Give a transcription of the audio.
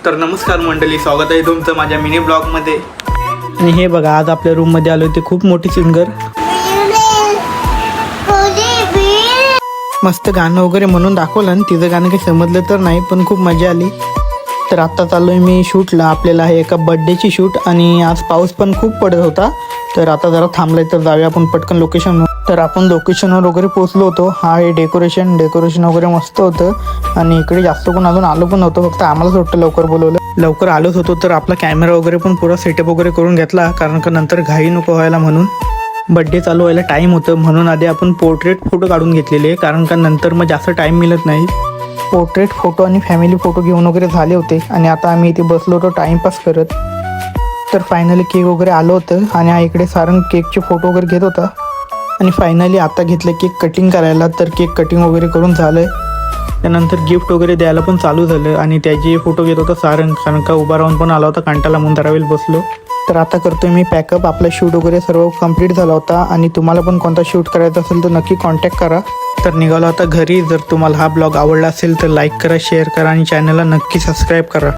तर नमस्कार मंडळी, स्वागत आहे तुमचं माझ्या मिनी ब्लॉगमध्ये. आणि हे बघा, आज आपल्या रूममध्ये आलो ते खूप मोठी सिंगर. मस्त गाणं वगैरे म्हणून दाखवलं आणि तिचं गाणं काही समजलं तर नाही, पण खूप मजा आली. तर आत्ता चाललो आहे मी शूटला. आपल्याला आहे एका बड्डेची शूट आणि आज पाऊस पण खूप पडत होता. तर आता जरा थांबलाय तर जाऊया आपण पटकन लोकेशनवर. तर आपण लोकेशनवर वगैरे पोचलो होतो. हा आहे डेकोरेशन वगैरे मस्त होतं आणि इकडे जास्त कोण अजून आलो पण नव्हतं, फक्त आम्हालाच वाटतं लवकर बोलवलं. लवकर आलोच होतो तर आपला कॅमेरा वगैरे पण पुरा सेटअप वगैरे करून घेतला, कारण का नंतर घाई नको व्हायला म्हणून. बड्डे चालू व्हायला टाईम होतं म्हणून आधी आपण पोर्ट्रेट फोटो काढून घेतलेले, कारण का नंतर मग जास्त टाईम मिळत नाही. पोर्ट्रेट फोटो आणि फॅमिली फोटो घेऊन वगैरे झाले होते आणि आता आम्ही इथे बसलो होतो टाईमपास करत. तर फायनली केक वगैरे आलं होतं आणि हा इकडे सारंग केकचे फोटो वगैरे घेत होता. आणि फायनली आता घेतलं केक कटिंग करायला. तर केक कटिंग वगैरे करून झालं आहे. त्यानंतर गिफ्ट वगैरे द्यायला पण चालू झालं आणि त्याचे फोटो घेत होता सारंग, कारण का उभा राहून पण आला होता कंटाला म्हणून दरावेल बसलो. तर आता करतोय मी पॅकअप. आपला शूट वगैरे सर्व कंप्लीट झाला होता आणि तुम्हाला पण कोणता शूट करायचा असेल तर नक्की कॉन्टॅक्ट करा. तर निघालो आता घरी. जर तुम्हाला हा ब्लॉग आवडला असेल तर लाईक करा, शेअर करा आणि चॅनलला नक्की सबस्क्राईब करा.